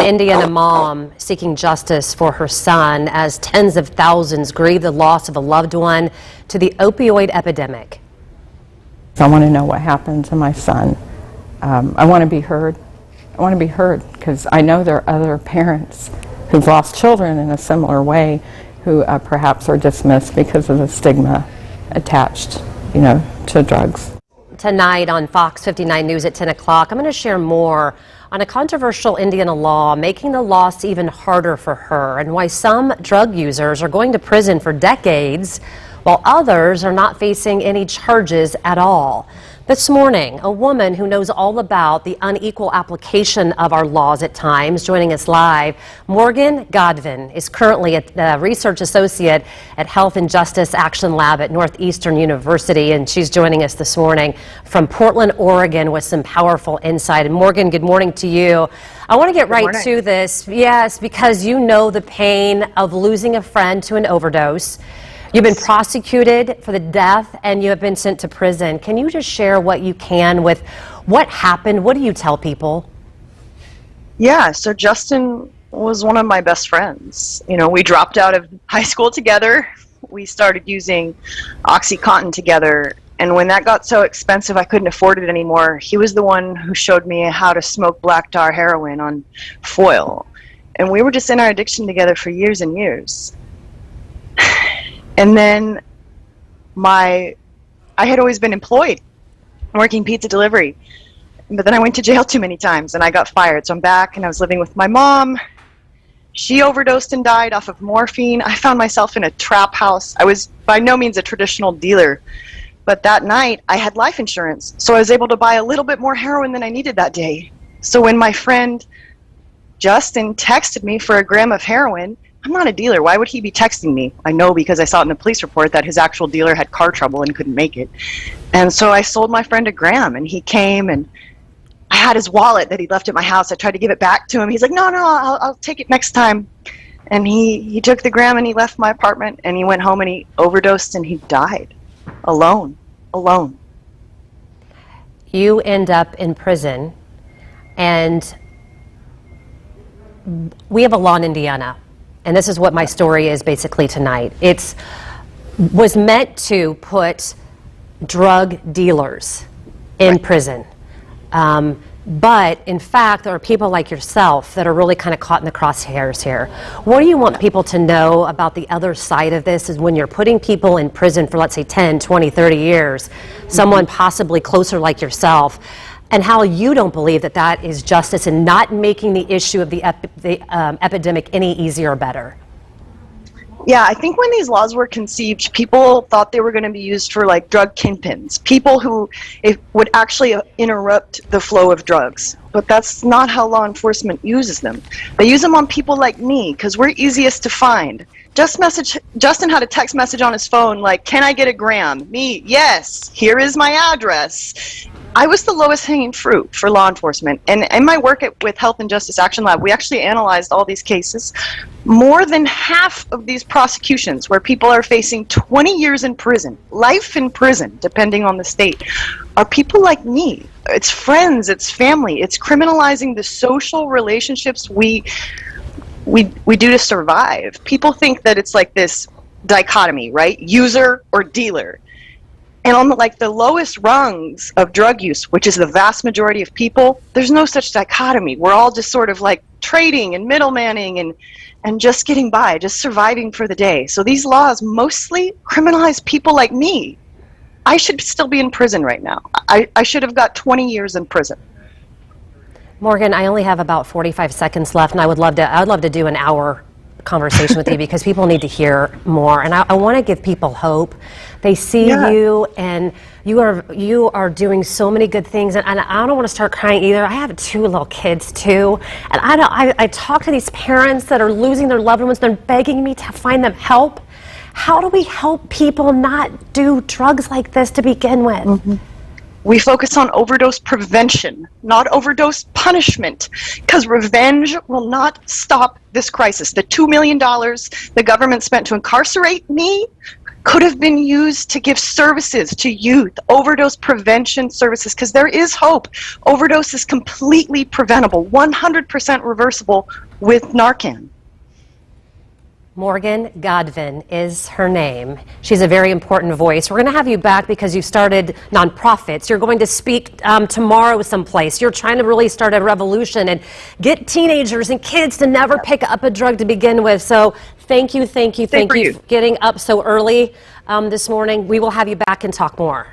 Indiana mom seeking justice for her son as tens of thousands grieve the loss of a loved one to the opioid epidemic. I want to know what happened to my son. I want to be heard. I want to be heard because I know there are other parents who've lost children in a similar way who perhaps are dismissed because of the stigma attached, to drugs. Tonight on Fox 59 News at 10 o'clock, I'm going to share more on a controversial Indiana law making the loss even harder for her and why some drug users are going to prison for decades while others are not facing any charges at all. This morning, a woman who knows all about the unequal application of our laws at times, joining us live. Morgan Godwin is currently a research associate at Health and Justice Action Lab at Northeastern University, and she's joining us this morning from Portland, Oregon, with some powerful insight. And Morgan, good morning to you. I want to get right to this, yes, because you know the pain of losing a friend to an overdose. You've been prosecuted for the death and you have been sent to prison. Can you just share what you can with what happened? What do you tell people? Yeah, so Justin was one of my best friends. We dropped out of high school together. We started using OxyContin together. And when that got so expensive I couldn't afford it anymore, he was the one who showed me how to smoke black tar heroin on foil. And we were just in our addiction together for years and years. And then I had always been employed, working pizza delivery, but then I went to jail too many times and I got fired. So I'm back and I was living with my mom. She overdosed and died off of morphine. I found myself in a trap house. I was by no means a traditional dealer, but that night I had life insurance. So I was able to buy a little bit more heroin than I needed that day. So when my friend Justin texted me for a gram of heroin, I'm not a dealer. Why would he be texting me? I know because I saw it in the police report that his actual dealer had car trouble and couldn't make it. And so I sold my friend a gram, and he came, and I had his wallet that he left at my house. I tried to give it back to him. He's like, no, I'll take it next time. And he took the gram and he left my apartment and he went home and he overdosed and he died alone. You end up in prison, and we have a law in Indiana. And this is what my story is basically tonight. It was meant to put drug dealers in prison. But in fact, there are people like yourself that are really kind of caught in the crosshairs here. What do you want people to know about the other side of this is when you're putting people in prison for, let's say, 10, 20, 30 years, someone possibly closer like yourself, and how you don't believe that that is justice and not making the issue of the epidemic any easier or better? Yeah, I think when these laws were conceived, people thought they were going to be used for like drug kingpins, people who would actually interrupt the flow of drugs. But that's not how law enforcement uses them. They use them on people like me because we're easiest to find. Justin had a text message on his phone like, can I get a gram? Me, yes, here is my address. I was the lowest hanging fruit for law enforcement. And in my work with Health and Justice Action Lab, we actually analyzed all these cases. More than half of these prosecutions where people are facing 20 years in prison, life in prison, depending on the state, are people like me. It's friends, it's family, it's criminalizing the social relationships we do to survive. People think that it's like this dichotomy, right? User or dealer. And on the lowest rungs of drug use, which is the vast majority of people, there's no such dichotomy. We're all just sort of like trading and middlemaning and just getting by, just surviving for the day. So these laws mostly criminalize people like me. I should still be in prison right now. I should have got 20 years in prison. Morgan, I only have about 45 seconds left, and I'd love to do an hour conversation with you because people need to hear more, and I want to give people hope. They see you, and you are doing so many good things, and I don't want to start crying either. I have 2 little kids too, and I talk to these parents that are losing their loved ones. They're begging me to find them help. How do we help people not do drugs like this to begin with? Mm-hmm. We focus on overdose prevention, not overdose punishment, because revenge will not stop this crisis. The $2 million the government spent to incarcerate me could have been used to give services to youth, overdose prevention services, because there is hope. Overdose is completely preventable, 100% reversible with Narcan. Morgan Godvin is her name. She's a very important voice. We're going to have you back because you've started nonprofits. You're going to speak tomorrow someplace. You're trying to really start a revolution and get teenagers and kids to never pick up a drug to begin with. So thank you for getting up so early this morning. We will have you back and talk more.